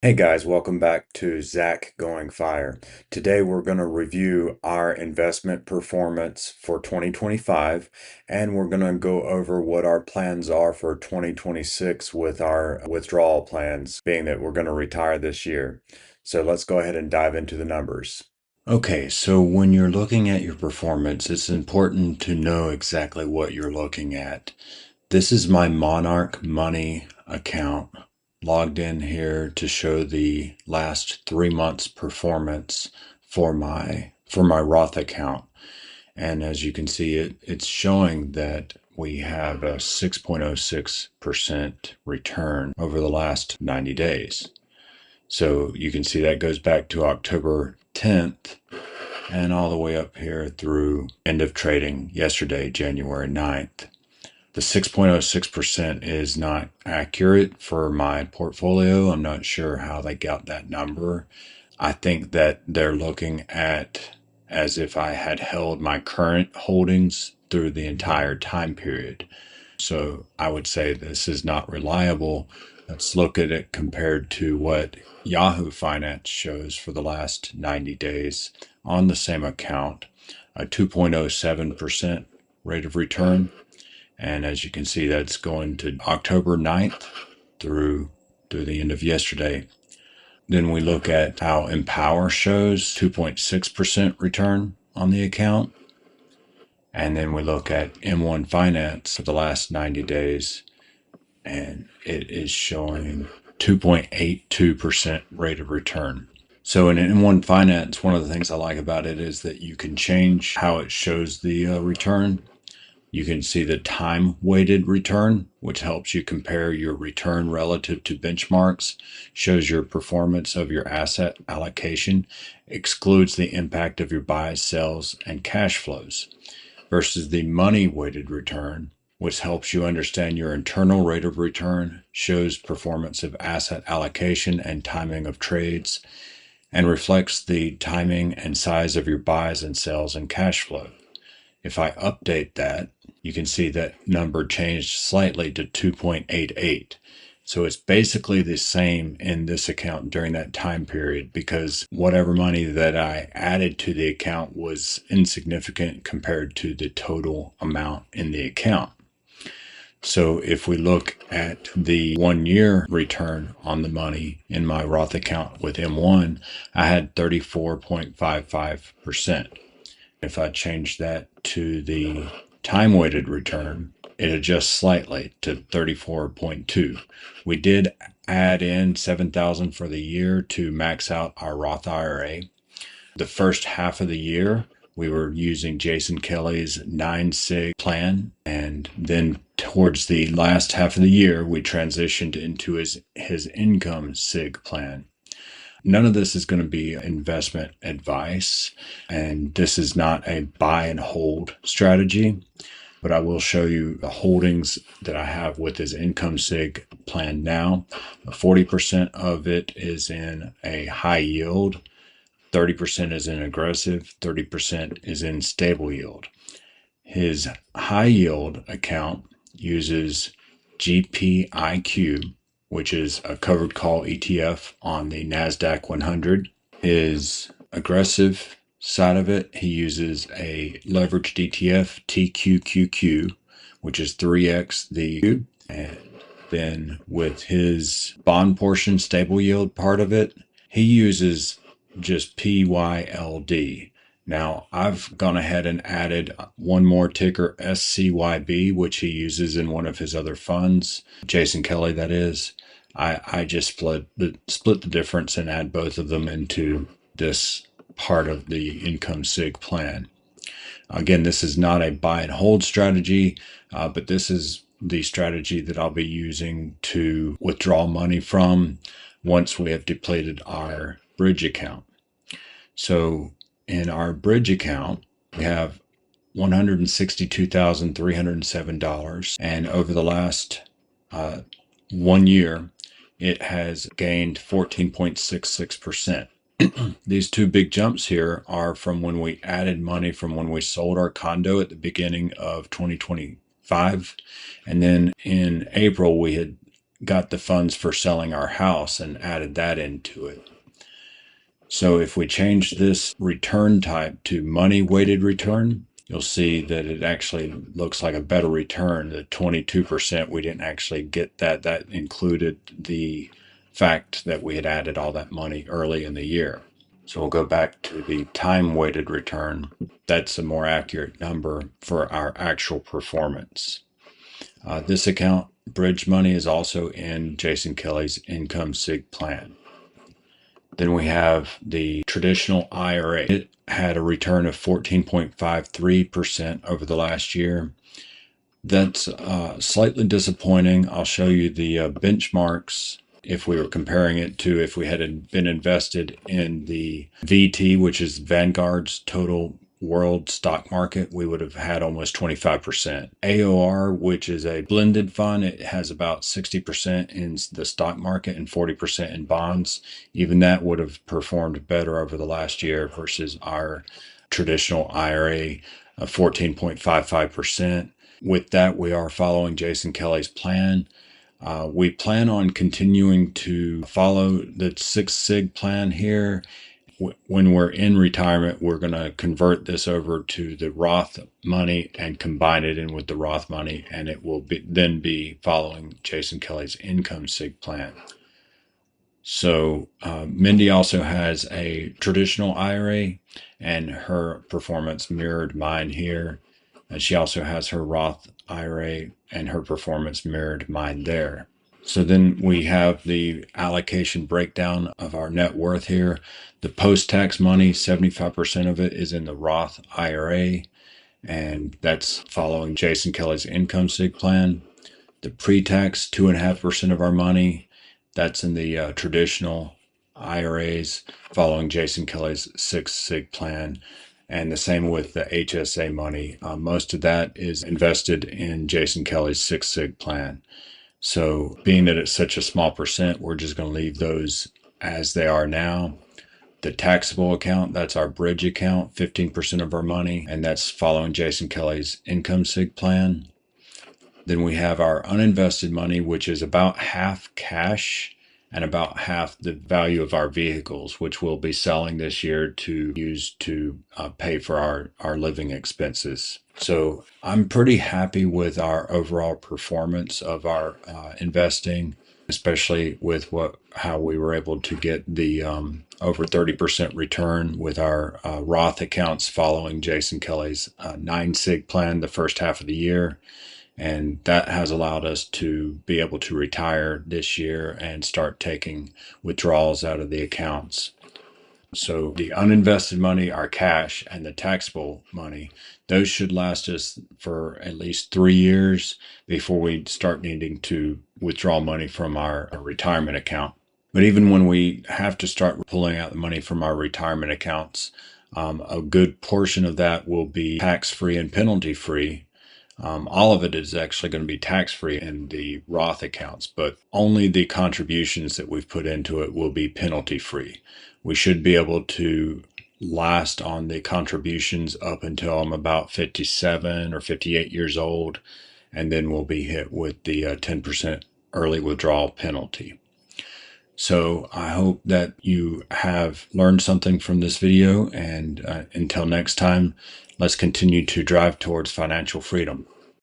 Hey guys, welcome back to Zach Going Fire. Today we're going to review our investment performance for 2025 and we're going to go over what our plans are for 2026 with our withdrawal plans, being that we're going to retire this year. So let's go ahead and dive into the numbers. Okay, so when you're looking at your performance, it's important to know exactly what you're looking at. This is my Monarch Money account logged in here to show the last 3 months performance for my Roth account. And as you can see, it's showing that we have a 6.06% return over the last 90 days. So you can see that goes back to October 10th and all the way up here through end of trading yesterday, January 9th. The 6.06% is not accurate for my portfolio. I'm not sure how they got that number. I think that they're looking at as if I had held my current holdings through the entire time period. So I would say this is not reliable. Let's look at it compared to what Yahoo Finance shows for the last 90 days on the same account, a 2.07% rate of return. And as you can see, that's going to October 9th through the end of yesterday. Then we look at how Empower shows 2.6% return on the account. And then we look at M1 Finance for the last 90 days, and it is showing 2.82% rate of return. So in M1 Finance, one of the things I like about it is that you can change how it shows the return. You can see the time-weighted return, which helps you compare your return relative to benchmarks, shows your performance of your asset allocation, excludes the impact of your buys, sells, and cash flows, versus the money-weighted return, which helps you understand your internal rate of return, shows performance of asset allocation and timing of trades, and reflects the timing and size of your buys and sells and cash flow. If I update that, you can see that number changed slightly to 2.88. So it's basically the same in this account during that time period because whatever money that I added to the account was insignificant compared to the total amount in the account. So if we look at the 1 year return on the money in my Roth account with M1, I had 34.55%. If I change that to the time-weighted return, it adjusts slightly to 34.2. We did add in 7,000 for the year to max out our Roth IRA. The first half of the year, we were using Jason Kelly's 9-sig plan, and then towards the last half of the year, we transitioned into his income sig plan. None of this is going to be investment advice, and this is not a buy and hold strategy, but I will show you the holdings that I have with his income sig plan now. 40% of it is in a high yield, 30% is in aggressive, 30% is in stable yield. His high yield account uses GPIQ, which is a covered call ETF on the NASDAQ 100. His aggressive side of it, he uses a leveraged ETF, TQQQ, which is 3x the Q. And then with his bond portion, stable yield part of it, he uses just PYLD. Now, I've gone ahead and added one more ticker, SCYB, which he uses in one of his other funds, Jason Kelly, that is. I just split the difference and add both of them into this part of the income sig plan. Again, this is not a buy and hold strategy, but this is the strategy that I'll be using to withdraw money from once we have depleted our bridge account. So in our bridge account, we have $162,307, and over the last 1 year, it has gained 14.66%. These two big jumps here are from when we added money from when we sold our condo at the beginning of 2025. And then in April, we had got the funds for selling our house and added that into it. So if we change this return type to money weighted return, you'll see that it actually looks like a better return. The 22%, we didn't actually get that. That included the fact that we had added all that money early in the year. So we'll go back to the time weighted return. That's a more accurate number for our actual performance. This account, bridge money, is also in Jason Kelly's income sig plan. Then we have the traditional IRA. It had a return of 14.53% over the last year. That's slightly disappointing. I'll show you the benchmarks if we were comparing it to if we had been invested in the VT, which is Vanguard's total world stock market, we would have had almost 25%. AOR, which is a blended fund, it has about 60% in the stock market and 40% in bonds. Even that would have performed better over the last year versus our traditional IRA of 14.55%. With that, we are following Jason Kelly's plan. We plan on continuing to follow the Six Sig plan here. When we're in retirement, we're going to convert this over to the Roth money and combine it in with the Roth money, and it will then be following Jason Kelly's income sig plan. So Mindy also has a traditional IRA, and her performance mirrored mine here. And she also has her Roth IRA, and her performance mirrored mine there. So then we have the allocation breakdown of our net worth here. The post-tax money, 75% of it is in the Roth IRA, and that's following Jason Kelly's income sig plan. The pre-tax, 2.5% of our money, that's in the traditional IRAs, following Jason Kelly's Six Sig plan. And the same with the HSA money. Most of that is invested in Jason Kelly's Six Sig plan. So being that it's such a small percent, we're just going to leave those as they are now. The taxable account, that's our bridge account, 15% of our money, and that's following Jason Kelly's income sig plan. Then we have our uninvested money, which is about half cash and about half the value of our vehicles, which we'll be selling this year to use to pay for our living expenses. So I'm pretty happy with our overall performance of our investing, especially with how we were able to get the over 30% return with our Roth accounts following Jason Kelly's 9 Sig plan the first half of the year. And that has allowed us to be able to retire this year and start taking withdrawals out of the accounts. So the uninvested money, our cash, and the taxable money, those should last us for at least 3 years before we start needing to withdraw money from our retirement account. But even when we have to start pulling out the money from our retirement accounts, a good portion of that will be tax-free and penalty-free. All of it is actually going to be tax-free in the Roth accounts, but only the contributions that we've put into it will be penalty-free. We should be able to last on the contributions up until I'm about 57 or 58 years old, and then we'll be hit with the 10% early withdrawal penalty. So I hope that you have learned something from this video, and until next time, let's continue to drive towards financial freedom.